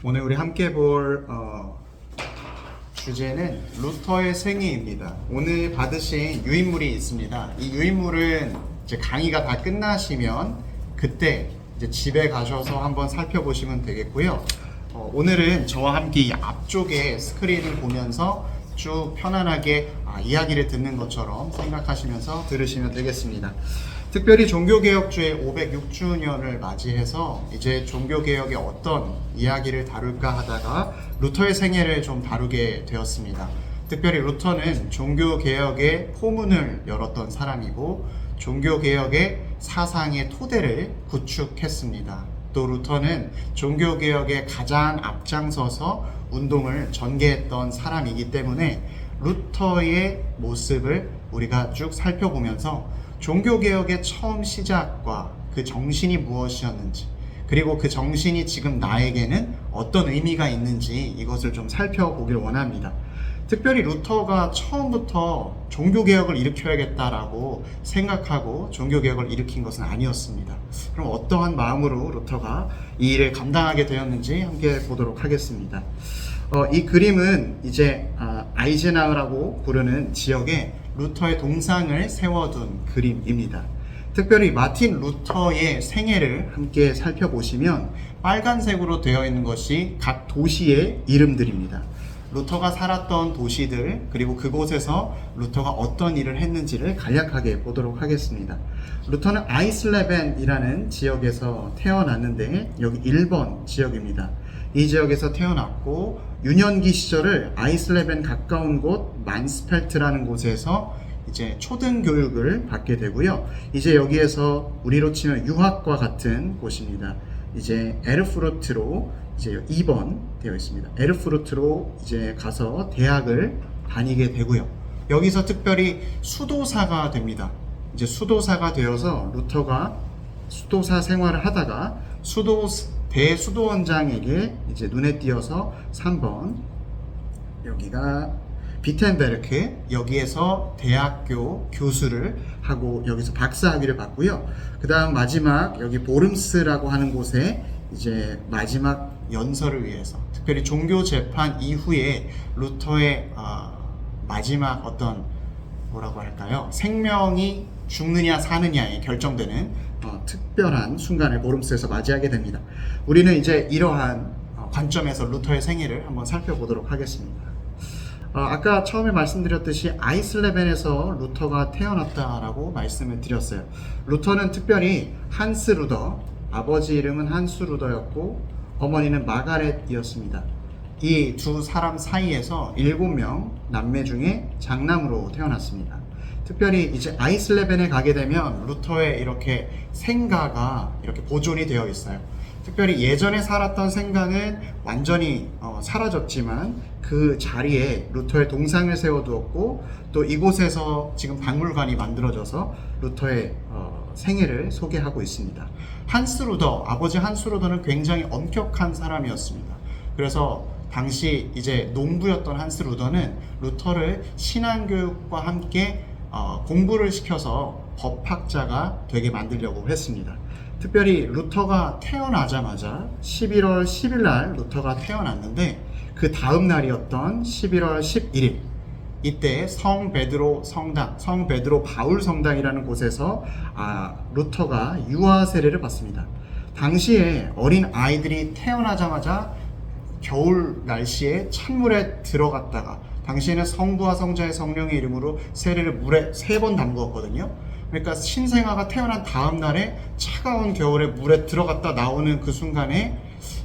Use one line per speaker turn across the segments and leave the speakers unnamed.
오늘 우리 함께 볼 주제는 루터의 생애입니다. 오늘 받으신 유인물이 있습니다. 이 유인물은 이제 강의가 다 끝나시면 그때 이제 집에 가셔서 한번 살펴보시면 되겠고요. 오늘은 저와 함께 이 앞쪽에 스크린을 보면서 쭉 편안하게 이야기를 듣는 것처럼 생각하시면서 들으시면 되겠습니다. 특별히 종교개혁주의 506주년을 맞이해서 이제 종교개혁의 어떤 이야기를 다룰까 하다가 루터의 생애를 좀 다루게 되었습니다. 특별히 루터는 종교개혁의 포문을 열었던 사람이고 종교개혁의 사상의 토대를 구축했습니다. 또 루터는 종교개혁의 가장 앞장서서 운동을 전개했던 사람이기 때문에 루터의 모습을 우리가 쭉 살펴보면서 종교개혁의 처음 시작과 그 정신이 무엇이었는지, 그리고 그 정신이 지금 나에게는 어떤 의미가 있는지 이것을 좀 살펴보길 원합니다. 특별히 루터가 처음부터 종교개혁을 일으켜야겠다라고 생각하고 종교개혁을 일으킨 것은 아니었습니다. 그럼 어떠한 마음으로 루터가 이 일을 감당하게 되었는지 함께 보도록 하겠습니다. 이 그림은 이제 아이젠하우라고 부르는 지역에 루터의 동상을 세워둔 그림입니다. 특별히 마틴 루터의 생애를 함께 살펴보시면 빨간색으로 되어 있는 것이 각 도시의 이름들입니다. 루터가 살았던 도시들, 그리고 그곳에서 루터가 어떤 일을 했는지를 간략하게 보도록 하겠습니다. 루터는 아이슬레벤이라는 지역에서 태어났는데 여기 1번 지역입니다. 이 지역에서 태어났고 유년기 시절을 아이슬레벤 가까운 곳 만스펠트라는 곳에서 이제 초등교육을 받게 되고요. 이제 여기에서 우리로 치면 유학과 같은 곳입니다. 이제 에르푸르트로 이제 2번 되어 있습니다. 에르푸르트로 이제 가서 대학을 다니게 되고요. 여기서 특별히 수도사가 됩니다. 이제 수도사가 되어서 루터가 수도사 생활을 하다가 대수도원장에게 이제 눈에 띄어서 3번 여기가 비텐베르크, 여기에서 대학교 교수를 하고 여기서 박사학위를 받고요. 그 다음 마지막 여기 보름스라고 하는 곳에 이제 마지막 연설을 위해서, 특별히 종교 재판 이후에 루터의 마지막 어떤 뭐라고 할까요? 생명이 죽느냐 사느냐에 결정되는 특별한 순간을 보름스에서 맞이하게 됩니다. 우리는 이제 이러한 관점에서 루터의 생애를 한번 살펴보도록 하겠습니다. 아까 처음에 말씀드렸듯이 아이슬레벤에서 루터가 태어났다라고 말씀을 드렸어요. 루터는 특별히 한스 루더, 아버지 이름은 한스 루더였고 어머니는 마가렛이었습니다. 이 두 사람 사이에서 7명 남매 중에 장남으로 태어났습니다. 특별히 이제 아이슬레벤에 가게 되면 루터의 이렇게 생가가 이렇게 보존이 되어 있어요. 특별히 예전에 살았던 생가는 완전히 사라졌지만 그 자리에 루터의 동상을 세워두었고 또 이곳에서 지금 박물관이 만들어져서 루터의 생애를 소개하고 있습니다. 한스 루더, 아버지 한스 루더는 굉장히 엄격한 사람이었습니다. 그래서 당시 이제 농부였던 한스 루더는 루터를 신앙교육과 함께 공부를 시켜서 법학자가 되게 만들려고 했습니다. 특별히 루터가 태어나자마자 11월 10일 날 루터가 태어났는데 그 다음 날이었던 11월 11일 이때 성 베드로 성당, 성 베드로 바울 성당이라는 곳에서 루터가 유아 세례를 받습니다. 당시에 어린 아이들이 태어나자마자 겨울 날씨에 찬물에 들어갔다가 당시에는 성부와 성자의 성령의 이름으로 세례를 물에 3번 담그었거든요. 그러니까 신생아가 태어난 다음 날에 차가운 겨울에 물에 들어갔다 나오는 그 순간에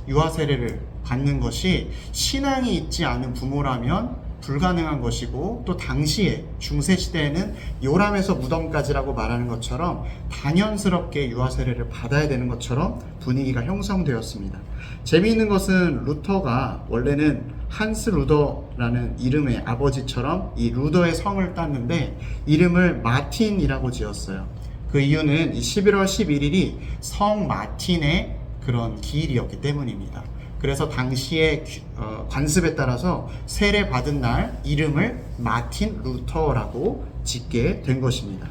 유아 세례를 받는 것이 신앙이 있지 않은 부모라면 불가능한 것이고, 또 당시에 중세시대에는 요람에서 무덤까지라고 말하는 것처럼 단연스럽게 유아 세례를 받아야 되는 것처럼 분위기가 형성되었습니다. 재미있는 것은 루터가 원래는 한스 루더라는 이름의 아버지처럼 이 루더의 성을 땄는데 이름을 마틴이라고 지었어요. 그 이유는 이 11월 11일이 성 마틴의 그런 기일이었기 때문입니다. 그래서 당시의 관습에 따라서 세례 받은 날 이름을 마틴 루터라고 짓게 된 것입니다.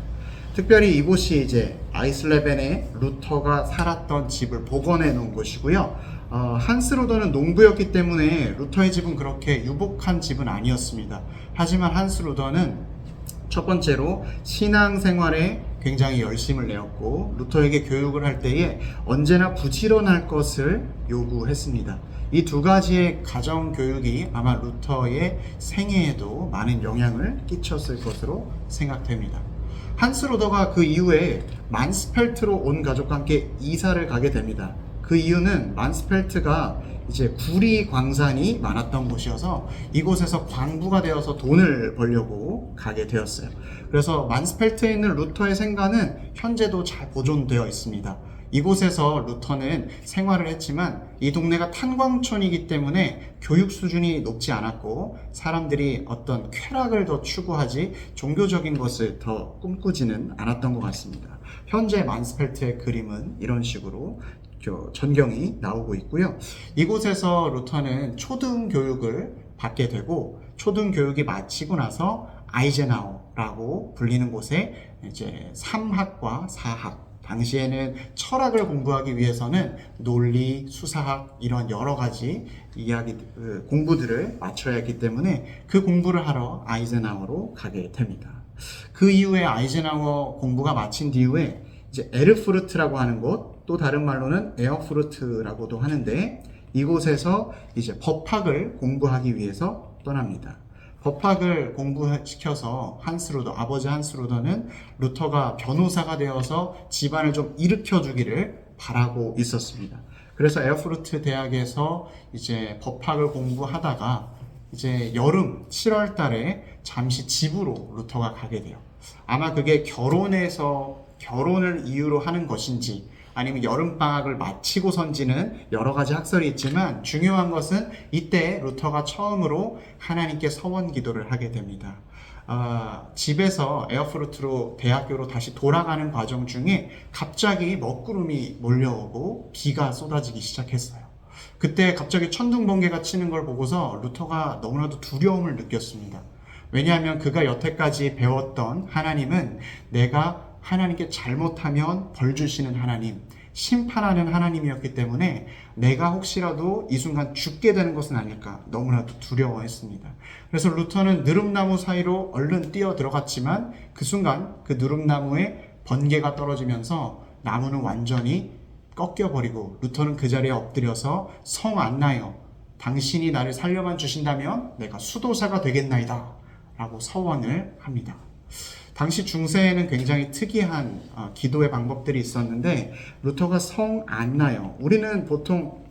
특별히 이곳이 이제 아이슬레벤에 루터가 살았던 집을 복원해 놓은 곳이고요. 한스 루더는 농부였기 때문에 루터의 집은 그렇게 유복한 집은 아니었습니다. 하지만 한스 루더는 첫 번째로 신앙생활에 굉장히 열심을 내었고 루터에게 교육을 할 때에 언제나 부지런할 것을 요구했습니다. 이 두 가지의 가정 교육이 아마 루터의 생애에도 많은 영향을 끼쳤을 것으로 생각됩니다. 한스 루더가 그 이후에 만스펠트로 온 가족과 함께 이사를 가게 됩니다. 그 이유는 만스펠트가 이제 구리 광산이 많았던 곳이어서 이곳에서 광부가 되어서 돈을 벌려고 가게 되었어요. 그래서 만스펠트에 있는 루터의 생가는 현재도 잘 보존되어 있습니다. 이곳에서 루터는 생활을 했지만 이 동네가 탄광촌이기 때문에 교육 수준이 높지 않았고 사람들이 어떤 쾌락을 더 추구하지 종교적인 것을 더 꿈꾸지는 않았던 것 같습니다. 현재 만스펠트의 그림은 이런 식으로 전경이 나오고 있고요. 이곳에서 루터는 초등 교육을 받게 되고 초등 교육이 마치고 나서 아이젠하워라고 불리는 곳에 이제 3학과 4학 당시에는 철학을 공부하기 위해서는 논리, 수사학 이런 여러 가지 공부들을 마쳐야 했기 때문에 그 공부를 하러 아이젠하워로 가게 됩니다. 그 이후에 아이젠하워 공부가 마친 뒤에 이제 에르푸르트라고 하는 곳, 또 다른 말로는 에어푸르트라고도 하는데 이곳에서 이제 법학을 공부하기 위해서 떠납니다. 법학을 공부시켜서 한스 루더, 아버지 한스 루더는 루터가 변호사가 되어서 집안을 좀 일으켜 주기를 바라고 있었습니다. 그래서 에어푸르트 대학에서 이제 법학을 공부하다가 이제 여름 7월 달에 잠시 집으로 루터가 가게 돼요. 아마 그게 결혼을 이유로 하는 것인지 아니면 여름방학을 마치고선지는 여러 가지 학설이 있지만 중요한 것은 이때 루터가 처음으로 하나님께 서원 기도를 하게 됩니다. 집에서 에어프루트로 대학교로 다시 돌아가는 과정 중에 갑자기 먹구름이 몰려오고 비가 쏟아지기 시작했어요. 그때 갑자기 천둥번개가 치는 걸 보고서 루터가 너무나도 두려움을 느꼈습니다. 왜냐하면 그가 여태까지 배웠던 하나님은 내가 하나님께 잘못하면 벌 주시는 하나님, 심판하는 하나님이었기 때문에 내가 혹시라도 이 순간 죽게 되는 것은 아닐까 너무나도 두려워했습니다. 그래서 루터는 느릅나무 사이로 얼른 뛰어 들어갔지만 그 순간 그 느릅나무에 번개가 떨어지면서 나무는 완전히 꺾여버리고 루터는 그 자리에 엎드려서 성 안나여 당신이 나를 살려만 주신다면 내가 수도사가 되겠나이다 라고 서원을 합니다. 당시 중세에는 굉장히 특이한 기도의 방법들이 있었는데 루터가 성 안나여, 우리는 보통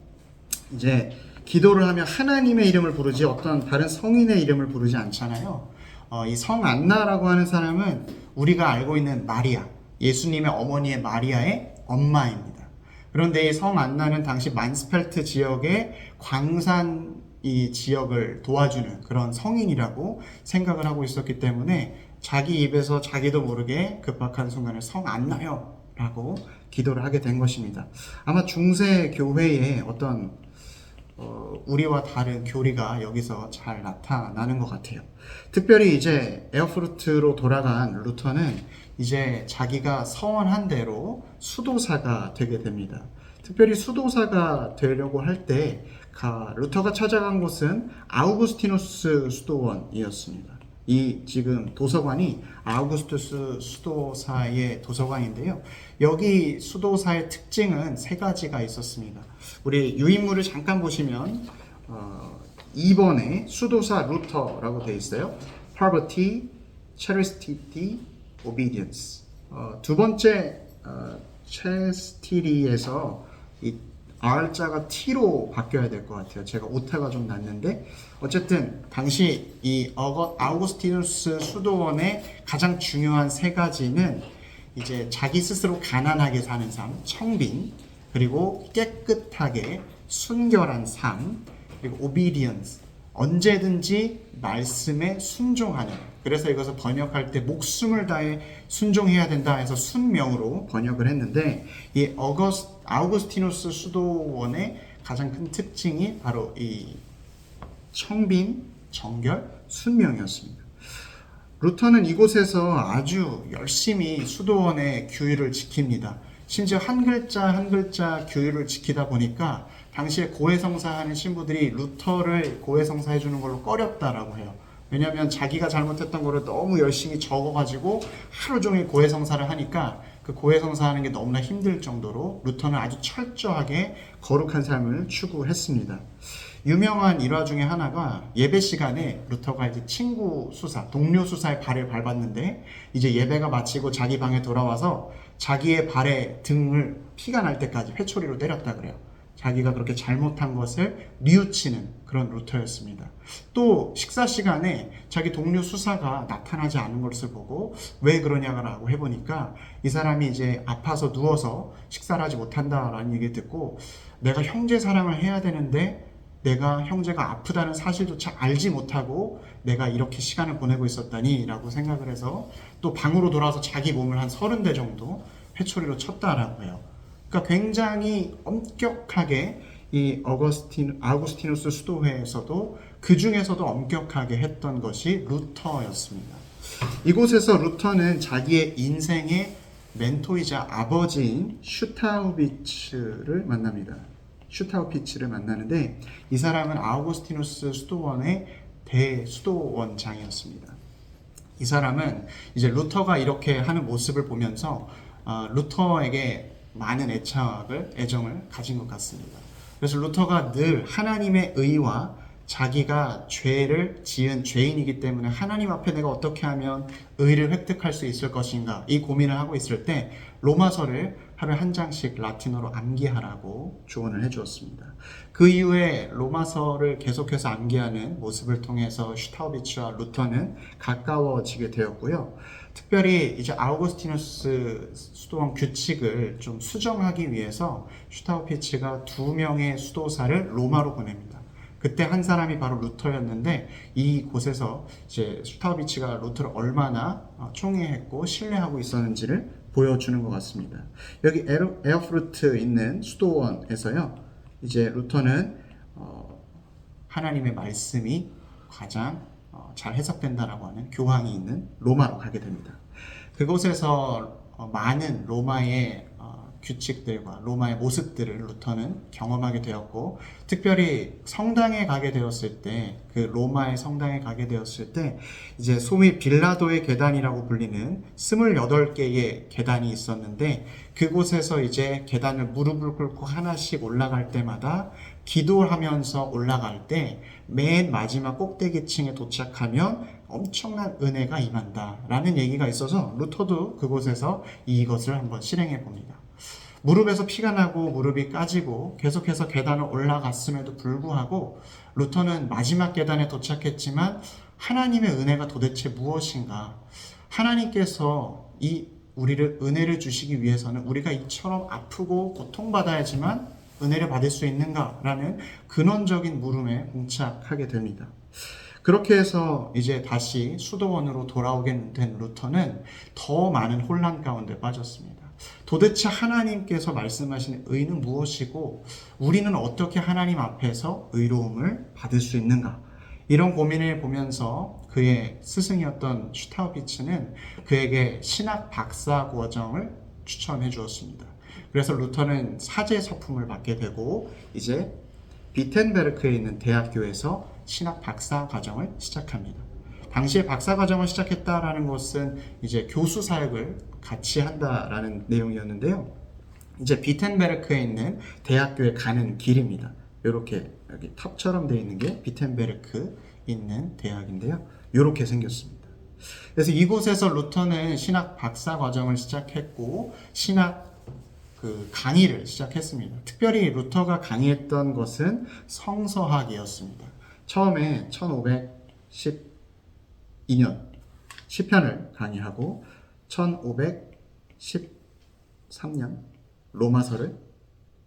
이제 기도를 하면 하나님의 이름을 부르지 어떤 다른 성인의 이름을 부르지 않잖아요. 이 성 안나라고 하는 사람은 우리가 알고 있는 마리아, 예수님의 어머니의 마리아의 엄마입니다. 그런데 이 성 안나는 당시 만스펠트 지역의 광산 이 지역을 도와주는 그런 성인이라고 생각을 하고 있었기 때문에 자기 입에서 자기도 모르게 급박한 순간에 성 안나요 라고 기도를 하게 된 것입니다. 아마 중세 교회의 어떤 우리와 다른 교리가 여기서 잘 나타나는 것 같아요. 특별히 이제 에어프루트로 돌아간 루터는 이제 자기가 서원한 대로 수도사가 되게 됩니다. 특별히 수도사가 되려고 할 때 루터가 찾아간 곳은 아우구스티누스 수도원이었습니다. 이 지금 도서관이 아우구스투스 수도사의 도서관인데요. 여기 수도사의 특징은 세 가지가 있었습니다. 우리 유인물을 잠깐 보시면 2번에 수도사 루터라고 되어 있어요. Poverty, Chastity, Obedience. 두 번째 chastity에서 이 R자가 T로 바뀌어야 될 것 같아요. 제가 오타가 좀 났는데 어쨌든 당시 이 아우구스티누스 수도원의 가장 중요한 세 가지는 이제 자기 스스로 가난하게 사는 삶, 청빈, 그리고 깨끗하게 순결한 삶, 그리고 obedience, 언제든지 말씀에 순종하는. 그래서 이것을 번역할 때 목숨을 다해 순종해야 된다 해서 순명으로 번역을 했는데 이 아우구스티누스 수도원의 가장 큰 특징이 바로 이 청빈, 정결, 순명이었습니다. 루터는 이곳에서 아주 열심히 수도원의 규율을 지킵니다. 심지어 한 글자 한 글자 규율을 지키다 보니까 당시에 고해성사하는 신부들이 루터를 고해성사해 주는 걸로 꺼렸다라고 해요. 왜냐하면 자기가 잘못했던 거를 너무 열심히 적어가지고 하루 종일 고해성사를 하니까 그 고해성사하는 게 너무나 힘들 정도로 루터는 아주 철저하게 거룩한 삶을 추구했습니다. 유명한 일화 중에 하나가 예배 시간에 루터가 이제 친구 수사, 동료 수사의 발을 밟았는데 이제 예배가 마치고 자기 방에 돌아와서 자기의 발에 등을 피가 날 때까지 회초리로 때렸다 그래요. 자기가 그렇게 잘못한 것을 뉘우치는 그런 루터였습니다. 또 식사 시간에 자기 동료 수사가 나타나지 않은 것을 보고 왜 그러냐고 해보니까 이 사람이 이제 아파서 누워서 식사를 하지 못한다라는 얘기를 듣고 내가 형제 사랑을 해야 되는데 내가 형제가 아프다는 사실조차 알지 못하고 내가 이렇게 시간을 보내고 있었다니 라고 생각을 해서 또 방으로 돌아와서 자기 몸을 한 30대 정도 회초리로 쳤다라고 해요. 그러니까 굉장히 엄격하게 이 아우구스티누스 수도회에서도 그 중에서도 엄격하게 했던 것이 루터였습니다. 이곳에서 루터는 자기의 인생의 멘토이자 아버지인 슈타우비츠를 만납니다. 슈타우비츠를 만나는데 이 사람은 아우구스티누스 수도원의 대수도원장이었습니다. 이 사람은 이제 루터가 이렇게 하는 모습을 보면서 루터에게 많은 애정을 가진 것 같습니다. 그래서 루터가 늘 하나님의 의와 자기가 죄를 지은 죄인이기 때문에 하나님 앞에 내가 어떻게 하면 의를 획득할 수 있을 것인가 이 고민을 하고 있을 때 로마서를 하루에 한 장씩 라틴어로 암기하라고 조언을 해주었습니다. 그 이후에 로마서를 계속해서 암기하는 모습을 통해서 슈타우비츠와 루터는 가까워지게 되었고요. 특별히 이제 아우구스티누스 수도원 규칙을 좀 수정하기 위해서 슈타우비츠가 2명의 수도사를 로마로 보냅니다. 그때 한 사람이 바로 루터였는데 이곳에서 이제 슈타우비츠가 루터를 얼마나 총애했고 신뢰하고 있었는지를 보여주는 것 같습니다. 여기 에어프루트 있는 수도원에서요. 이제 루터는 하나님의 말씀이 가장 잘 해석된다라고 하는 교황이 있는 로마로 가게 됩니다. 그곳에서 많은 로마의 규칙들과 로마의 모습들을 루터는 경험하게 되었고 특별히 성당에 가게 되었을 때 그 로마의 성당에 가게 되었을 때 이제 소위 빌라도의 계단이라고 불리는 28개의 계단이 있었는데 그곳에서 이제 계단을 무릎을 꿇고 하나씩 올라갈 때마다 기도를 하면서 올라갈 때 맨 마지막 꼭대기층에 도착하면 엄청난 은혜가 임한다 라는 얘기가 있어서 루터도 그곳에서 이것을 한번 실행해 봅니다. 무릎에서 피가 나고 무릎이 까지고 계속해서 계단을 올라갔음에도 불구하고 루터는 마지막 계단에 도착했지만 하나님의 은혜가 도대체 무엇인가? 하나님께서 우리를 은혜를 주시기 위해서는 우리가 이처럼 아프고 고통받아야지만 은혜를 받을 수 있는가라는 근원적인 물음에 봉착하게 됩니다. 그렇게 해서 이제 다시 수도원으로 돌아오게 된 루터는 더 많은 혼란 가운데 빠졌습니다. 도대체 하나님께서 말씀하시는 의는 무엇이고 우리는 어떻게 하나님 앞에서 의로움을 받을 수 있는가? 이런 고민을 보면서 그의 스승이었던 슈타우비츠는 그에게 신학 박사 과정을 추천해 주었습니다. 그래서 루터는 사제 서품을 받게 되고 이제 비텐베르크에 있는 대학교에서 신학 박사 과정을 시작합니다. 당시에 박사 과정을 시작했다라는 것은 이제 교수 사역을 같이 한다라는 내용이었는데요. 이제 비텐베르크에 있는 대학교에 가는 길입니다. 이렇게 여기 탑처럼 되어 있는 게 비텐베르크 있는 대학인데요. 이렇게 생겼습니다. 그래서 이곳에서 루터는 신학 박사 과정을 시작했고 신학 강의를 시작했습니다. 특별히 루터가 강의했던 것은 성서학이었습니다. 처음에 1512년 시편을 강의하고 1513년 로마서를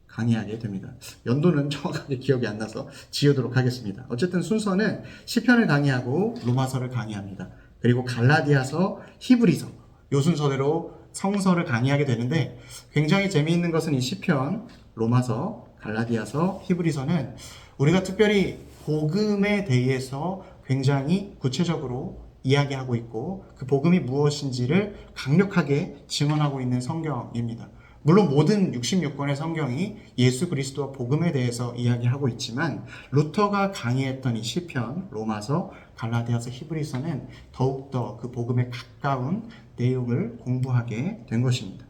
강의하게 됩니다. 연도는 정확하게 기억이 안 나서 지우도록 하겠습니다. 어쨌든 순서는 시편을 강의하고 로마서를 강의합니다. 그리고 갈라디아서, 히브리서 요 순서대로 성서를 강의하게 되는데 굉장히 재미있는 것은 이 시편, 로마서, 갈라디아서, 히브리서는 우리가 특별히 복음에 대해서 굉장히 구체적으로 이야기하고 있고 그 복음이 무엇인지를 강력하게 증언하고 있는 성경입니다. 물론 모든 66권의 성경이 예수 그리스도와 복음에 대해서 이야기하고 있지만 루터가 강의했던 이 시편, 로마서, 갈라디아서, 히브리서는 더욱더 그 복음에 가까운 내용을 공부하게 된 것입니다.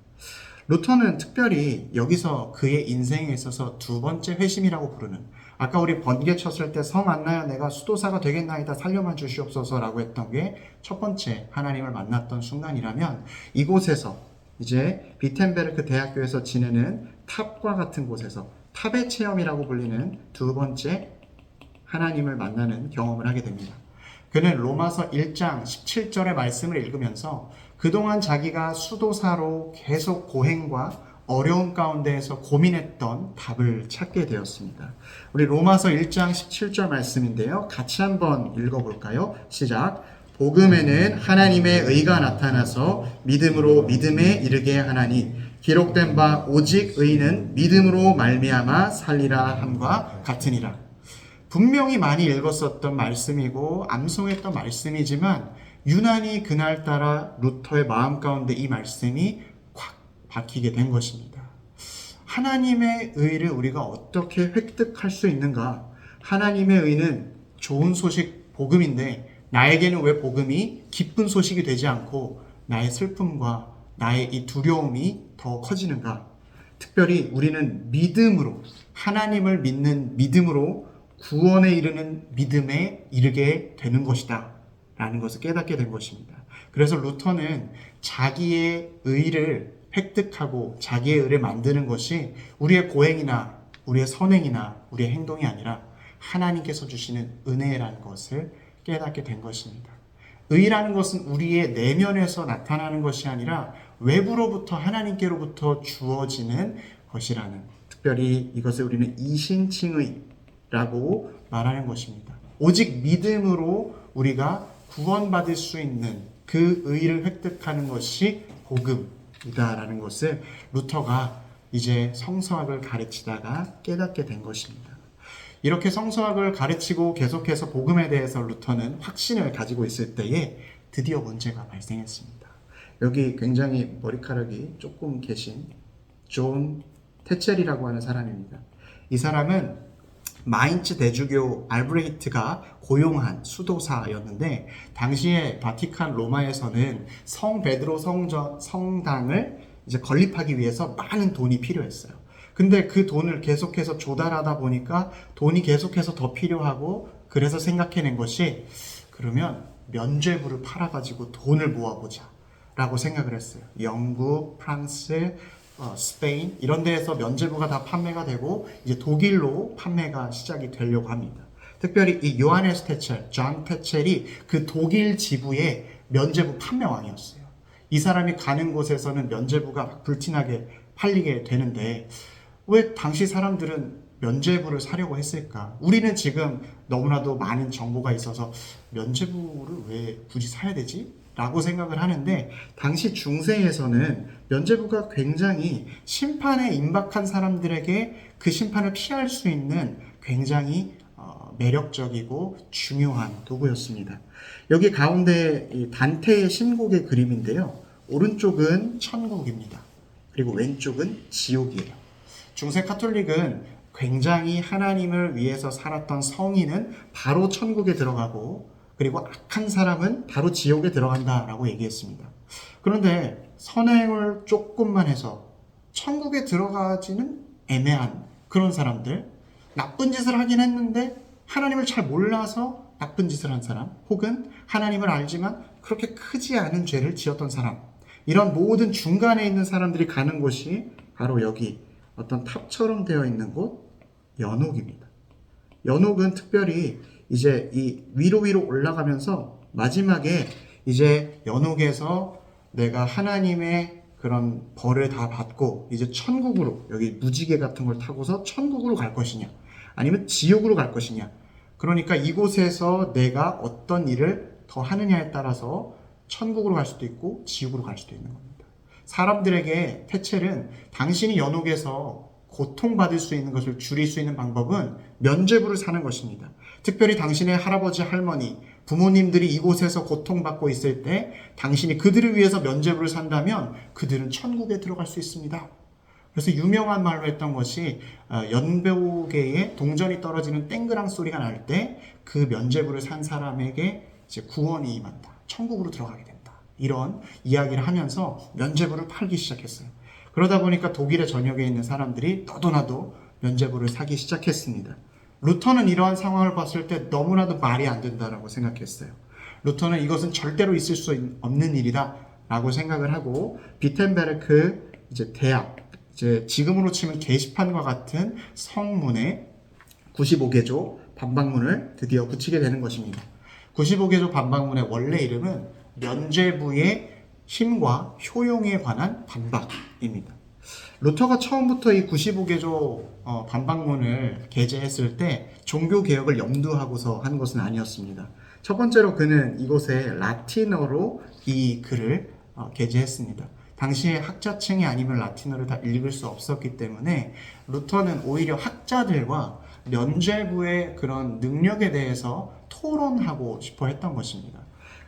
루터는 특별히 여기서 그의 인생에 있어서 두 번째 회심이라고 부르는, 아까 우리 번개 쳤을 때 성 안나야 내가 수도사가 되겠나이다 살려만 주시옵소서 라고 했던 게 첫 번째 하나님을 만났던 순간이라면, 이곳에서 이제 비텐베르크 대학교에서 지내는 탑과 같은 곳에서 탑의 체험이라고 불리는 두 번째 하나님을 만나는 경험을 하게 됩니다. 그는 로마서 1장 17절의 말씀을 읽으면서 그동안 자기가 수도사로 계속 고행과 어려움 가운데에서 고민했던 답을 찾게 되었습니다. 우리 로마서 1장 17절 말씀인데요. 같이 한번 읽어볼까요? 시작. 복음에는 하나님의 의가 나타나서 믿음으로 믿음에 이르게 하나니 기록된 바 오직 의는 믿음으로 말미암아 살리라 함과 같으니라. 분명히 많이 읽었었던 말씀이고 암송했던 말씀이지만 유난히 그날따라 루터의 마음 가운데 이 말씀이 콱 박히게 된 것입니다. 하나님의 의를 우리가 어떻게 획득할 수 있는가? 하나님의 의는 좋은 소식, 복음인데 나에게는 왜 복음이 기쁜 소식이 되지 않고 나의 슬픔과 나의 이 두려움이 더 커지는가? 특별히 우리는 믿음으로, 하나님을 믿는 믿음으로 구원에 이르는 믿음에 이르게 되는 것이다 라는 것을 깨닫게 된 것입니다. 그래서 루터는 자기의 의를 획득하고 자기의 의를 만드는 것이 우리의 고행이나 우리의 선행이나 우리의 행동이 아니라 하나님께서 주시는 은혜라는 것을 깨닫게 된 것입니다. 의라는 것은 우리의 내면에서 나타나는 것이 아니라 외부로부터 하나님께로부터 주어지는 것이라는, 특별히 이것을 우리는 이신칭의라고 말하는 것입니다. 오직 믿음으로 우리가 구원받을 수 있는 그 의를 획득하는 것이 복음이다라는 것을 루터가 이제 성서학을 가르치다가 깨닫게 된 것입니다. 이렇게 성서학을 가르치고 계속해서 복음에 대해서 루터는 확신을 가지고 있을 때에 드디어 문제가 발생했습니다. 여기 굉장히 머리카락이 조금 계신 존 테첼이라고 하는 사람입니다. 이 사람은 마인츠 대주교 알브레히트가 고용한 수도사였는데 당시에 바티칸 로마에서는 성 베드로 성당을 이제 건립하기 위해서 많은 돈이 필요했어요. 근데 그 돈을 계속해서 조달하다 보니까 돈이 계속해서 더 필요하고, 그래서 생각해낸 것이 그러면 면죄부를 팔아가지고 돈을 모아보자 라고 생각을 했어요. 영국, 프랑스, 스페인 이런 데에서 면죄부가 다 판매가 되고 이제 독일로 판매가 시작이 되려고 합니다. 특별히 이 요하네스 테첼, 존 테첼이 그 독일 지부의 면죄부 판매왕이었어요. 이 사람이 가는 곳에서는 면죄부가 막 불티나게 팔리게 되는데 왜 당시 사람들은 면죄부를 사려고 했을까? 우리는 지금 너무나도 많은 정보가 있어서 면죄부를 왜 굳이 사야 되지? 라고 생각을 하는데 당시 중세에서는 면죄부가 굉장히 심판에 임박한 사람들에게 그 심판을 피할 수 있는 굉장히 매력적이고 중요한 도구였습니다. 여기 가운데 이 단테의 신곡의 그림인데요. 오른쪽은 천국입니다. 그리고 왼쪽은 지옥이에요. 중세 카톨릭은 굉장히 하나님을 위해서 살았던 성인은 바로 천국에 들어가고 그리고 악한 사람은 바로 지옥에 들어간다라고 얘기했습니다. 그런데 선행을 조금만 해서 천국에 들어가지는 애매한 그런 사람들, 나쁜 짓을 하긴 했는데 하나님을 잘 몰라서 나쁜 짓을 한 사람, 혹은 하나님을 알지만 그렇게 크지 않은 죄를 지었던 사람, 이런 모든 중간에 있는 사람들이 가는 곳이 바로 여기 어떤 탑처럼 되어 있는 곳, 연옥입니다. 연옥은 특별히 이제 이 위로 올라가면서 마지막에 이제 연옥에서 내가 하나님의 그런 벌을 다 받고 이제 천국으로, 여기 무지개 같은 걸 타고서 천국으로 갈 것이냐 아니면 지옥으로 갈 것이냐, 그러니까 이곳에서 내가 어떤 일을 더 하느냐에 따라서 천국으로 갈 수도 있고 지옥으로 갈 수도 있는 겁니다. 사람들에게 테첼은 당신이 연옥에서 고통받을 수 있는 것을 줄일 수 있는 방법은 면죄부를 사는 것입니다. 특별히 당신의 할아버지, 할머니, 부모님들이 이곳에서 고통받고 있을 때 당신이 그들을 위해서 면죄부를 산다면 그들은 천국에 들어갈 수 있습니다 그래서 유명한 말로 했던 것이 연배우계에 동전이 떨어지는 땡그랑 소리가 날 때 그 면죄부를 산 사람에게 이제 구원이 임한다. 천국으로 들어가게 된다. 이런 이야기를 하면서 면죄부를 팔기 시작했어요. 그러다 보니까 독일의 전역에 있는 사람들이 너도나도 면죄부를 사기 시작했습니다. 루터는 이러한 상황을 봤을 때 너무나도 말이 안 된다라고 생각했어요. 루터는 이것은 절대로 있을 수 없는 일이다 라고 생각을 하고 비텐베르크 이제 대학, 이제 지금으로 치면 게시판과 같은 성문에 95개조 반박문을 드디어 붙이게 되는 것입니다. 95개조 반박문의 원래 이름은 면죄부의 힘과 효용에 관한 반박입니다. 루터가 처음부터 이 95개조 반박문을 게재했을 때 종교개혁을 염두하고서 한 것은 아니었습니다. 첫 번째로 그는 이곳에 라틴어로 이 글을 게재했습니다. 당시에 학자층이 아니면 라틴어를 다 읽을 수 없었기 때문에 루터는 오히려 학자들과 면죄부의 그런 능력에 대해서 토론하고 싶어 했던 것입니다.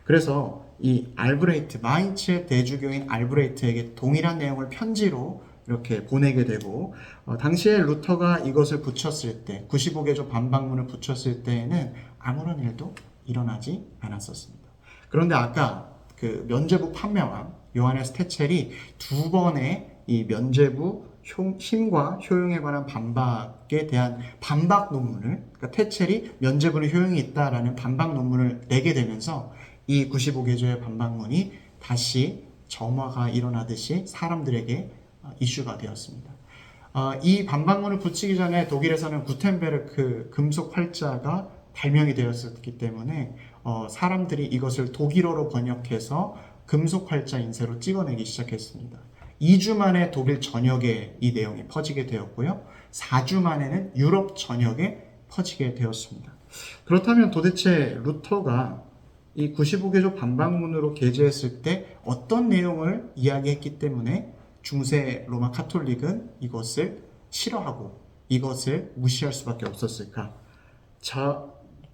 그래서 이 알브레이트, 마인츠의 대주교인 알브레이트에게 동일한 내용을 편지로 이렇게 보내게 되고 당시에 루터가 이것을 붙였을 때 95개조 반박문을 붙였을 때에는 아무런 일도 일어나지 않았었습니다. 그런데 아까 그 면죄부 판명왕 요하네스 테첼이 두 번의 이 면죄부 힘과 효용에 관한 반박에 대한 반박 논문을, 그러니까 테첼이 면죄부는 효용이 있다라는 반박 논문을 내게 되면서 이 95개조의 반박문이 다시 점화가 일어나듯이 사람들에게 이슈가 되었습니다. 이 반박문을 붙이기 전에 독일에서는 구텐베르크 금속 활자가 발명이 되었기 때문에 사람들이 이것을 독일어로 번역해서 금속 활자 인쇄로 찍어내기 시작했습니다. 2주 만에 독일 전역에 이 내용이 퍼지게 되었고요. 4주 만에는 유럽 전역에 퍼지게 되었습니다. 그렇다면 도대체 루터가 이 95개조 반박문으로 게재했을 때 어떤 내용을 이야기했기 때문에 중세 로마 카톨릭은 이것을 싫어하고 이것을 무시할 수밖에 없었을까?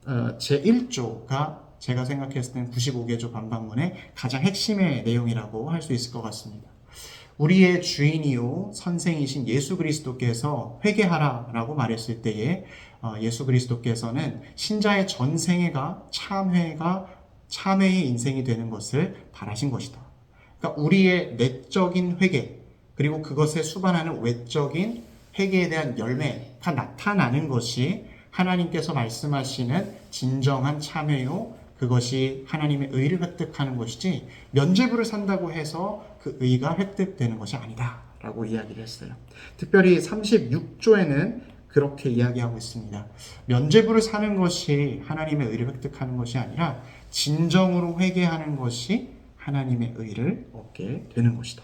제1조가 제가 생각했을 때는 95개조 반박문의 가장 핵심의 내용이라고 할 수 있을 것 같습니다. 우리의 주인이요 선생이신 예수 그리스도께서 회개하라라고 말했을 때에 예수 그리스도께서는 신자의 전생애가 참회의 인생이 되는 것을 바라신 것이다. 그러니까 우리의 내적인 회개 그리고 그것에 수반하는 외적인 회개에 대한 열매가 나타나는 것이 하나님께서 말씀하시는 진정한 참회요 그것이 하나님의 의를 획득하는 것이지 면죄부를 산다고 해서 그 의가 획득되는 것이 아니다 라고 이야기를 했어요. 특별히 36조에는 그렇게 이야기하고 있습니다. 면죄부를 사는 것이 하나님의 의를 획득하는 것이 아니라 진정으로 회개하는 것이 하나님의 의를 얻게 되는 것이다.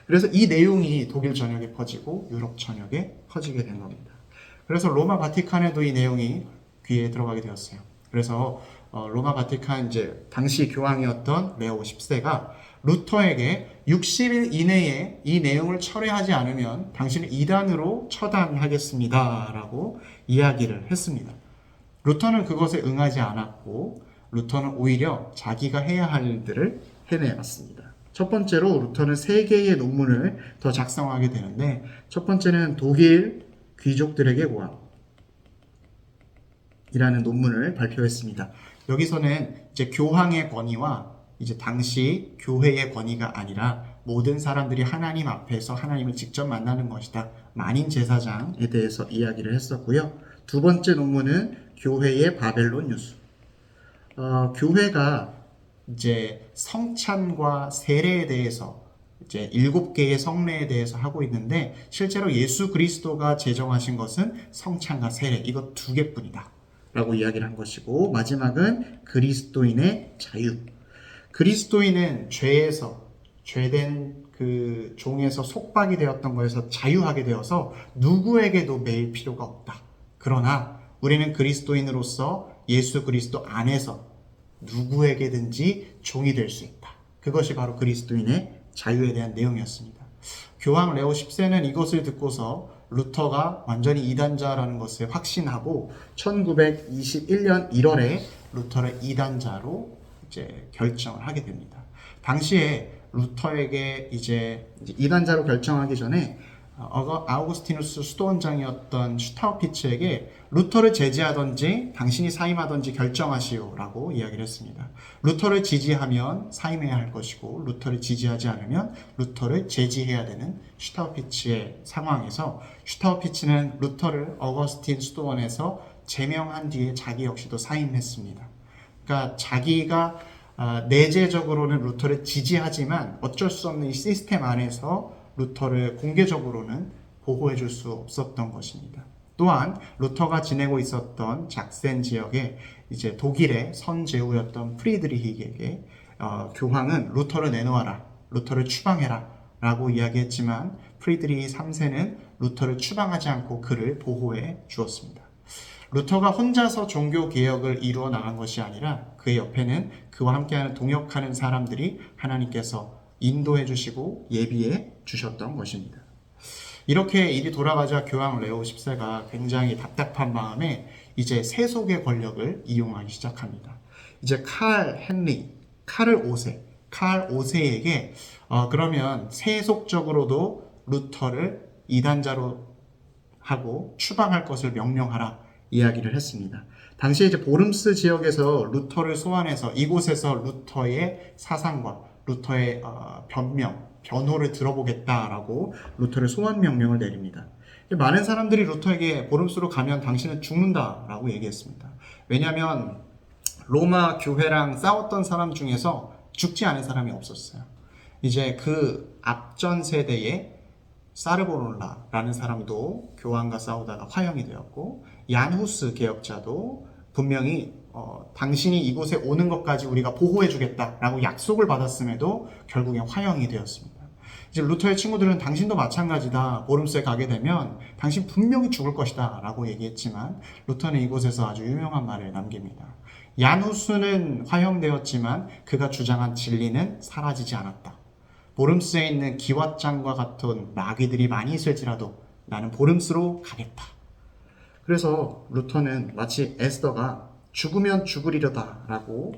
그래서 이 내용이 독일 전역에 퍼지고 유럽 전역에 퍼지게 된 겁니다. 그래서 로마 바티칸에도 이 내용이 귀에 들어가게 되었어요. 그래서 로마 바티칸 이제 당시 교황이었던 레오 10세가 루터에게 60일 이내에 이 내용을 철회하지 않으면 당신을 이단으로 처단하겠습니다 라고 이야기를 했습니다. 루터는 그것에 응하지 않았고 루터는 오히려 자기가 해야 할 일들을 해내왔습니다. 첫 번째로 루터는 3개의 논문을 더 작성하게 되는데 첫 번째는 독일 귀족들에게 고함이라는 논문을 발표했습니다. 여기서는 이제 교황의 권위와 이제 당시 교회의 권위가 아니라 모든 사람들이 하나님 앞에서 하나님을 직접 만나는 것이다. 만인 제사장에 대해서 이야기를 했었고요. 두 번째 논문은 교회의 바벨론 뉴스. 교회가 이제 성찬과 세례에 대해서 이제 7개의 성례에 대해서 하고 있는데 실제로 예수 그리스도가 제정하신 것은 성찬과 세례 이것 2개뿐이다 라고 이야기를 한 것이고 마지막은 그리스도인의 자유. 그리스도인은 죄된 그 종에서 속박이 되었던 것에서 자유하게 되어서 누구에게도 매일 필요가 없다. 그러나 우리는 그리스도인으로서 예수 그리스도 안에서 누구에게든지 종이 될 수 있다. 그것이 바로 그리스도인의 자유에 대한 내용이었습니다. 교황 레오 10세는 이것을 듣고서 루터가 완전히 이단자라는 것을 확신하고 1921년 1월에 루터를 이단자로 이제 결정을 하게 됩니다. 당시에 루터에게 이제 이단자로 결정하기 전에 아우구스티누스 수도원장이었던 슈타우피츠에게 루터를 제지하든지 당신이 사임하든지 결정하시오라고 이야기를 했습니다. 루터를 지지하면 사임해야 할 것이고 루터를 지지하지 않으면 루터를 제지해야 되는 슈타우피츠의 상황에서 슈타우피츠는 루터를 어거스틴 수도원에서 제명한 뒤에 자기 역시도 사임했습니다. 그러니까 자기가 내재적으로는 루터를 지지하지만 어쩔 수 없는 이 시스템 안에서 루터를 공개적으로는 보호해 줄 수 없었던 것입니다. 또한 루터가 지내고 있었던 작센 지역에 이제 독일의 선제후였던 프리드리히에게 교황은 루터를 내놓아라, 루터를 추방해라 라고 이야기했지만 프리드리히 3세는 루터를 추방하지 않고 그를 보호해 주었습니다. 루터가 혼자서 종교 개혁을 이루어 나간 것이 아니라 그의 옆에는 그와 함께하는 동역하는 사람들이 하나님께서 인도해 주시고 예비해 주셨던 것입니다. 이렇게 일이 돌아가자 교황 레오 10세가 굉장히 답답한 마음에 이제 세속의 권력을 이용하기 시작합니다. 이제 칼을 5세에게 그러면 세속적으로도 루터를 이단자로 하고 추방할 것을 명령하라 이야기를 했습니다. 당시에 이제 보름스 지역에서 루터를 소환해서 이곳에서 루터의 사상과 루터의 변호를 들어보겠다라고 루터를 소환 명령을 내립니다. 많은 사람들이 루터에게 보름스로 가면 당신은 죽는다라고 얘기했습니다. 왜냐하면 로마 교회랑 싸웠던 사람 중에서 죽지 않은 사람이 없었어요. 이제 그 앞전 세대에 사르보놀라라는 사람도 교황과 싸우다가 화형이 되었고 얀후스 개혁자도 분명히 당신이 이곳에 오는 것까지 우리가 보호해주겠다라고 약속을 받았음에도 결국엔 화형이 되었습니다. 이제 루터의 친구들은 당신도 마찬가지다. 보름스에 가게 되면 당신 분명히 죽을 것이다 라고 얘기했지만 루터는 이곳에서 아주 유명한 말을 남깁니다. 얀후스는 화형되었지만 그가 주장한 진리는 사라지지 않았다. 보름스에 있는 기왓장과 같은 마귀들이 많이 있을지라도 나는 보름스로 가겠다. 그래서 루터는 마치 에스더가 죽으면 죽으리려다 라고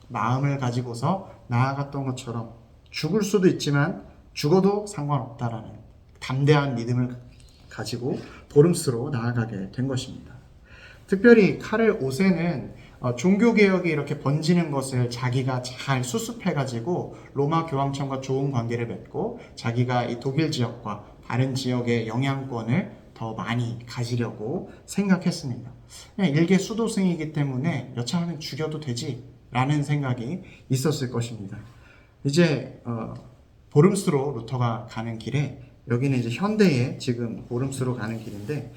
마음을 가지고서 나아갔던 것처럼 죽을 수도 있지만 죽어도 상관없다라는 담대한 믿음을 가지고 보름스로 나아가게 된 것입니다. 특별히 카를 5세는 종교개혁이 이렇게 번지는 것을 자기가 잘 수습해가지고 로마 교황청과 좋은 관계를 맺고 자기가 이 독일 지역과 다른 지역의 영향권을 더 많이 가지려고 생각했습니다. 그냥 일개 수도승이기 때문에 여차하면 죽여도 되지 라는 생각이 있었을 것입니다. 이제 보름스로 루터가 가는 길에 여기는 이제 현대에 지금 보름스로 가는 길인데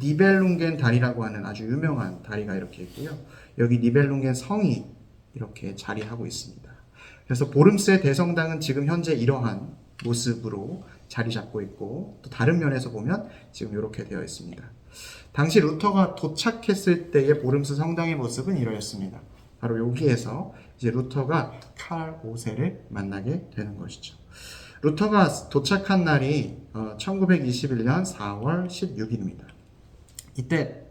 니벨룽겐 다리라고 하는 아주 유명한 다리가 이렇게 있고요. 여기 니벨룽겐 성이 이렇게 자리하고 있습니다. 그래서 보름스의 대성당은 지금 현재 이러한 모습으로 자리 잡고 있고 또 다른 면에서 보면 지금 이렇게 되어 있습니다. 당시 루터가 도착했을 때의 보름스 성당의 모습은 이러했습니다. 바로 여기에서 이제 루터가 칼 5세를 만나게 되는 것이죠. 루터가 도착한 날이 1921년 4월 16일입니다. 이때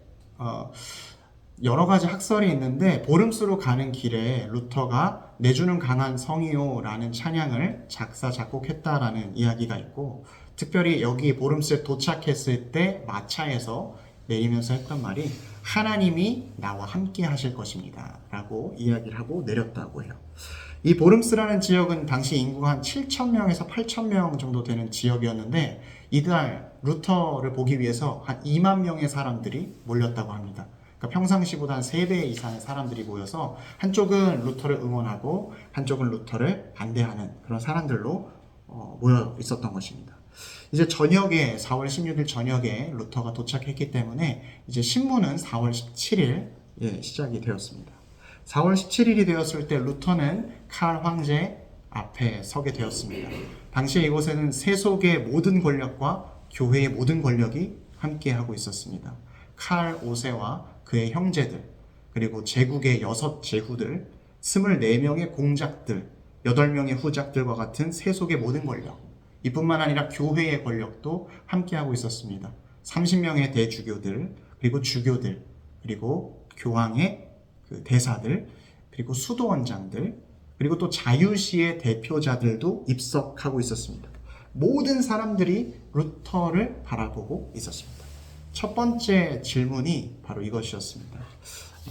여러 가지 학설이 있는데 보름스로 가는 길에 루터가 내주는 강한 성이요라는 찬양을 작사 작곡했다라는 이야기가 있고 특별히 여기 보름스에 도착했을 때 마차에서 내리면서 했던 말이 하나님이 나와 함께 하실 것입니다 라고 이야기를 하고 내렸다고 해요. 이 보름스라는 지역은 당시 인구가 한 7,000명에서 8,000명 정도 되는 지역이었는데 이달 루터를 보기 위해서 한 2만 명의 사람들이 몰렸다고 합니다. 그러니까 평상시보다 한 3배 이상의 사람들이 모여서 한쪽은 루터를 응원하고 한쪽은 루터를 반대하는 그런 사람들로 모여 있었던 것입니다. 이제 저녁에 4월 16일 저녁에 루터가 도착했기 때문에 이제 신문은 4월 17일 시작이 되었습니다. 4월 17일이 되었을 때 루터는 칼 황제 앞에 서게 되었습니다. 당시 이곳에는 세속의 모든 권력과 교회의 모든 권력이 함께하고 있었습니다. 칼 5세와 그의 형제들, 그리고 제국의 6 제후들, 24명의 공작들, 8명의 후작들과 같은 세속의 모든 권력, 이뿐만 아니라 교회의 권력도 함께하고 있었습니다. 30명의 대주교들, 그리고 주교들, 그리고 교황의 그 대사들, 그리고 수도원장들, 그리고 또 자유시의 대표자들도 입석하고 있었습니다. 모든 사람들이 루터를 바라보고 있었습니다. 첫 번째 질문이 바로 이것이었습니다.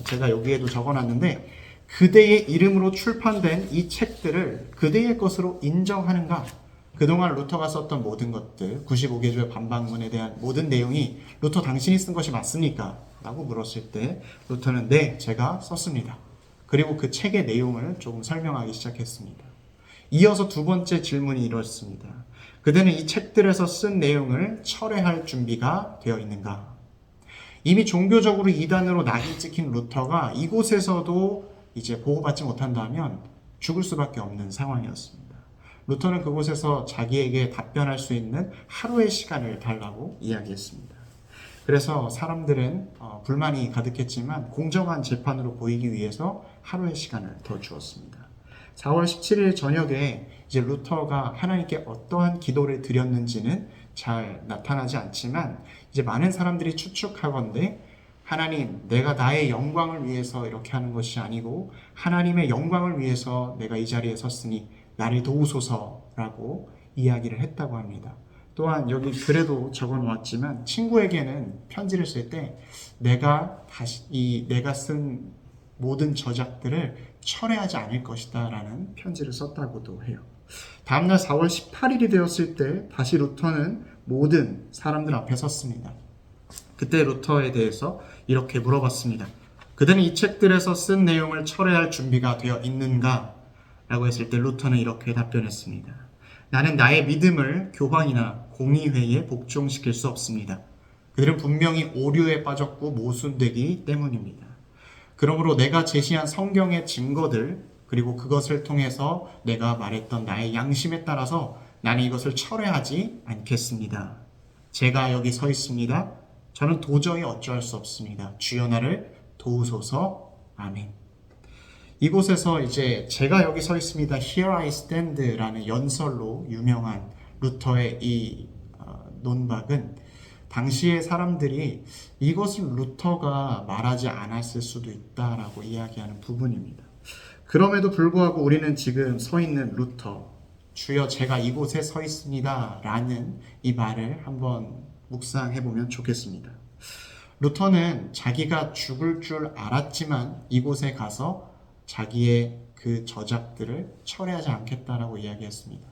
제가 여기에도 적어놨는데, 그대의 이름으로 출판된 이 책들을 그대의 것으로 인정하는가? 그동안 루터가 썼던 모든 것들, 95개조의 반박문에 대한 모든 내용이 루터 당신이 쓴 것이 맞습니까? 라고 물었을 때 루터는 네, 제가 썼습니다. 그리고 그 책의 내용을 조금 설명하기 시작했습니다. 이어서 두 번째 질문이 이렇습니다. 그대는 이 책들에서 쓴 내용을 철회할 준비가 되어 있는가? 이미 종교적으로 이단으로 낙인 찍힌 루터가 이곳에서도 이제 보호받지 못한다면 죽을 수밖에 없는 상황이었습니다. 루터는 그곳에서 자기에게 답변할 수 있는 하루의 시간을 달라고 이야기했습니다. 그래서 사람들은 불만이 가득했지만 공정한 재판으로 보이기 위해서 하루의 시간을 더 주었습니다. 4월 17일 저녁에 이제 루터가 하나님께 어떠한 기도를 드렸는지는 잘 나타나지 않지만 이제 많은 사람들이 추측하건대 하나님, 내가 나의 영광을 위해서 이렇게 하는 것이 아니고 하나님의 영광을 위해서 내가 이 자리에 섰으니 나를 도우소서라고 이야기를 했다고 합니다. 또한 여기 글에도 적어 놓았지만 친구에게는 편지를 쓸 때 내가 쓴 모든 저작들을 철회하지 않을 것이다 라는 편지를 썼다고도 해요. 다음날 4월 18일이 되었을 때 다시 루터는 모든 사람들 앞에 섰습니다. 그때 루터에 대해서 이렇게 물어봤습니다. 그대는 이 책들에서 쓴 내용을 철회할 준비가 되어 있는가? 라고 했을 때 루터는 이렇게 답변했습니다. 나는 나의 믿음을 교황이나 공의회에 복종시킬 수 없습니다. 그들은 분명히 오류에 빠졌고 모순되기 때문입니다. 그러므로 내가 제시한 성경의 증거들 그리고 그것을 통해서 내가 말했던 나의 양심에 따라서 나는 이것을 철회하지 않겠습니다. 제가 여기 서 있습니다. 저는 도저히 어찌할 수 없습니다. 주여 나를 도우소서. 아멘. 이곳에서 이제 제가 여기 서 있습니다. Here I stand 라는 연설로 유명한 루터의 이 논박은 당시의 사람들이 이것을 루터가 말하지 않았을 수도 있다라고 이야기하는 부분입니다. 그럼에도 불구하고 우리는 지금 서 있는 루터, 주여 제가 이곳에 서 있습니다 라는 이 말을 한번 묵상해 보면 좋겠습니다. 루터는 자기가 죽을 줄 알았지만 이곳에 가서 자기의 그 저작들을 철회하지 않겠다라고 이야기했습니다.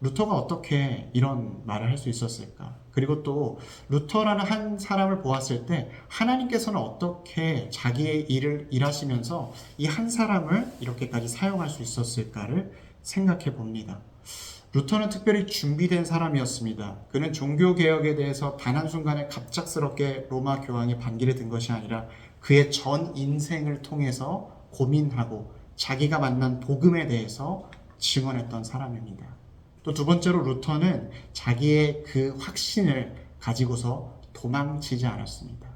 루터가 어떻게 이런 말을 할 수 있었을까? 그리고 또 루터라는 한 사람을 보았을 때 하나님께서는 어떻게 자기의 일을 일하시면서 이 한 사람을 이렇게까지 사용할 수 있었을까를 생각해 봅니다. 루터는 특별히 준비된 사람이었습니다. 그는 종교개혁에 대해서 단 한순간에 갑작스럽게 로마 교황의 반기를 든 것이 아니라 그의 전 인생을 통해서 고민하고 자기가 만난 복음에 대해서 증언했던 사람입니다. 또 두 번째로 루터는 자기의 그 확신을 가지고서 도망치지 않았습니다.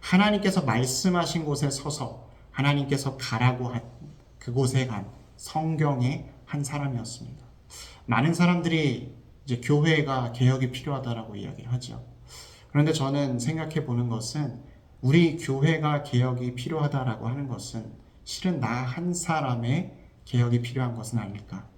하나님께서 말씀하신 곳에 서서 하나님께서 가라고 한 그곳에 간 성경의 한 사람이었습니다. 많은 사람들이 이제 교회가 개혁이 필요하다라고 이야기를 하죠. 그런데 저는 생각해 보는 것은 우리 교회가 개혁이 필요하다라고 하는 것은 실은 나 한 사람의 개혁이 필요한 것은 아닐까.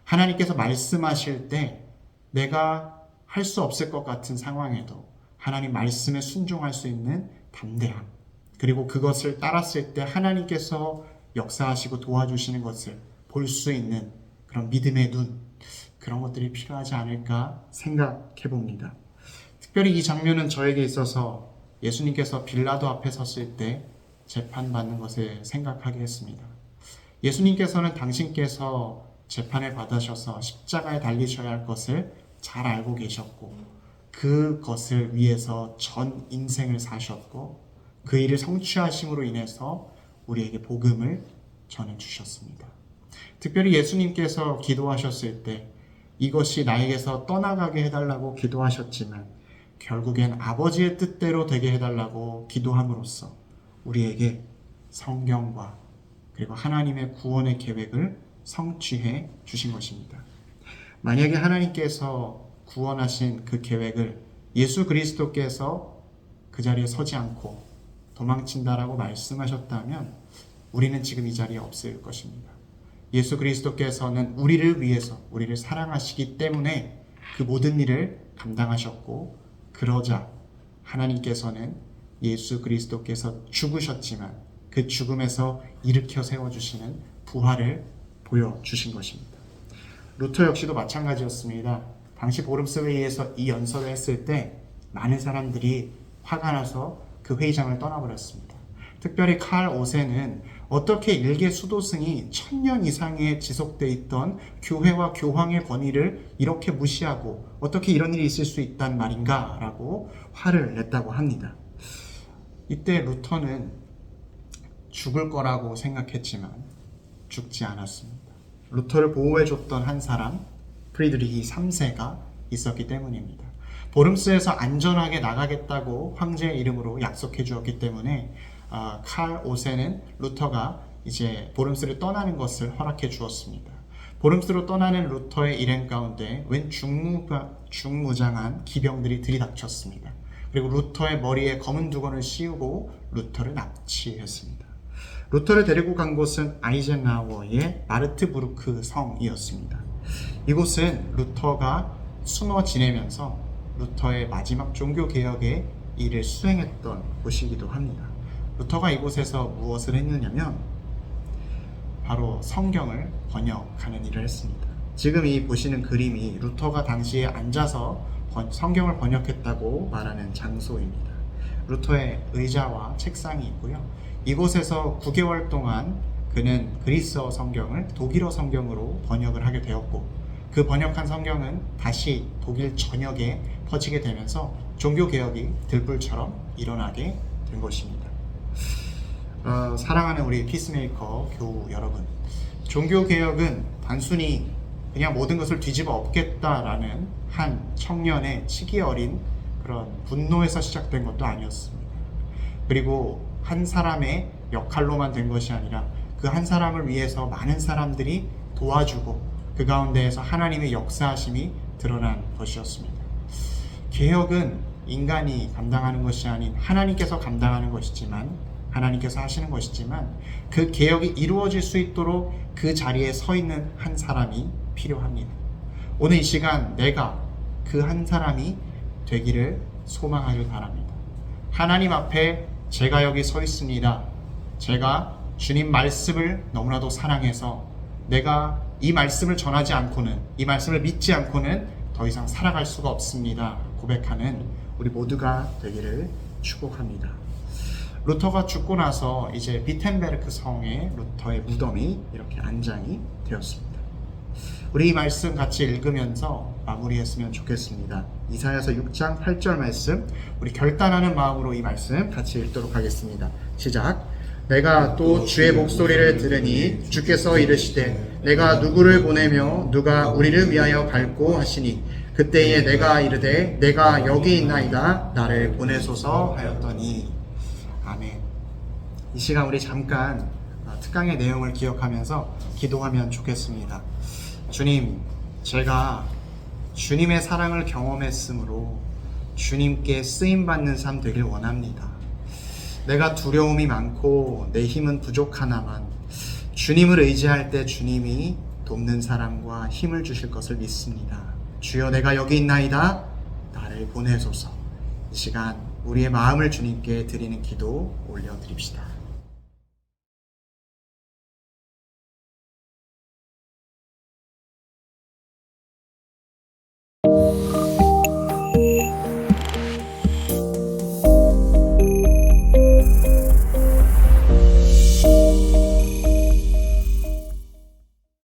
하나님께서 말씀하실 때 내가 할 수 없을 것 같은 상황에도 하나님 말씀에 순종할 수 있는 담대함, 그리고 그것을 따랐을 때 하나님께서 역사하시고 도와주시는 것을 볼 수 있는 그런 믿음의 눈, 그런 것들이 필요하지 않을까 생각해 봅니다. 특별히 이 장면은 저에게 있어서 예수님께서 빌라도 앞에 섰을 때 재판받는 것을 생각하게 했습니다. 예수님께서는 당신께서 재판을 받으셔서 십자가에 달리셔야 할 것을 잘 알고 계셨고 그것을 위해서 전 인생을 사셨고 그 일을 성취하심으로 인해서 우리에게 복음을 전해주셨습니다. 특별히 예수님께서 기도하셨을 때 이것이 나에게서 떠나가게 해달라고 기도하셨지만 결국엔 아버지의 뜻대로 되게 해달라고 기도함으로써 우리에게 성경과 그리고 하나님의 구원의 계획을 성취해 주신 것입니다. 만약에 하나님께서 구원하신 그 계획을 예수 그리스도께서 그 자리에 서지 않고 도망친다라고 말씀하셨다면 우리는 지금 이 자리에 없을 것입니다. 예수 그리스도께서는 우리를 위해서 우리를 사랑하시기 때문에 그 모든 일을 감당하셨고, 그러자 하나님께서는 예수 그리스도께서 죽으셨지만 그 죽음에서 일으켜 세워주시는 부활을 보여주신 것입니다. 루터 역시도 마찬가지였습니다. 당시 보름스 회의에서 이 연설을 했을 때 많은 사람들이 화가 나서 그 회의장을 떠나버렸습니다. 특별히 칼 오센은 어떻게 일개 수도승이 1000년 이상에 지속돼 있던 교회와 교황의 권위를 이렇게 무시하고 어떻게 이런 일이 있을 수 있단 말인가 라고 화를 냈다고 합니다. 이때 루터는 죽을 거라고 생각했지만 죽지 않았습니다. 루터를 보호해줬던 한 사람, 프리드리히 3세가 있었기 때문입니다. 보름스에서 안전하게 나가겠다고 황제의 이름으로 약속해 주었기 때문에 칼 오센은 루터가 이제 보름스를 떠나는 것을 허락해 주었습니다. 보름스로 떠나는 루터의 일행 가운데 웬 중무장한 기병들이 들이닥쳤습니다. 그리고 루터의 머리에 검은 두건을 씌우고 루터를 납치했습니다. 루터를 데리고 간 곳은 아이젠하워의 마르트부르크 성이었습니다. 이곳은 루터가 숨어 지내면서 루터의 마지막 종교개혁의 일을 수행했던 곳이기도 합니다. 루터가 이곳에서 무엇을 했느냐면 바로 성경을 번역하는 일을 했습니다. 지금 이 보시는 그림이 루터가 당시에 앉아서 성경을 번역했다고 말하는 장소입니다. 루터의 의자와 책상이 있고요. 이곳에서 9개월 동안 그는 그리스어 성경을 독일어 성경으로 번역을 하게 되었고, 그 번역한 성경은 다시 독일 전역에 퍼지게 되면서 종교개혁이 들불처럼 일어나게 된 것입니다. 사랑하는 우리 피스메이커 교우 여러분, 종교개혁은 단순히 그냥 모든 것을 뒤집어 엎겠다라는 한 청년의 치기 어린 그런 분노에서 시작된 것도 아니었습니다. 그리고 한 사람의 역할로만 된 것이 아니라 그 한 사람을 위해서 많은 사람들이 도와주고 그 가운데에서 하나님의 역사하심이 드러난 것이었습니다. 개혁은 인간이 감당하는 것이 아닌 하나님께서 감당하는 것이지만, 하나님께서 하시는 것이지만, 그 개혁이 이루어질 수 있도록 그 자리에 서 있는 한 사람이 필요합니다. 오늘 이 시간 내가 그 한 사람이 되기를 소망하길 바랍니다. 하나님 앞에 제가 여기 서 있습니다. 제가 주님 말씀을 너무나도 사랑해서 내가 이 말씀을 전하지 않고는, 이 말씀을 믿지 않고는 더 이상 살아갈 수가 없습니다. 고백하는 우리 모두가 되기를 축복합니다. 루터가 죽고 나서 이제 비텐베르크 성에 루터의 무덤이 이렇게 안장이 되었습니다. 우리 이 말씀 같이 읽으면서 마무리했으면 좋겠습니다. 이사야서 6장 8절 말씀, 우리 결단하는 마음으로 이 말씀 같이 읽도록 하겠습니다. 시작. 내가 또 주의 목소리를 들으니 주께서 이르시되 내가 누구를 보내며 누가 우리를 위하여 갈고 하시니 그때에 내가 이르되 내가 여기 있나이다 나를 보내소서 하였더니. 아멘. 이 시간 우리 잠깐 특강의 내용을 기억하면서 기도하면 좋겠습니다. 주님, 제가 주님의 사랑을 경험했으므로 주님께 쓰임받는 삶 되길 원합니다. 내가 두려움이 많고 내 힘은 부족하나만 주님을 의지할 때 주님이 돕는 사람과 힘을 주실 것을 믿습니다. 주여, 내가 여기 있나이다 나를 보내소서. 이 시간 우리의 마음을 주님께 드리는 기도 올려드립시다.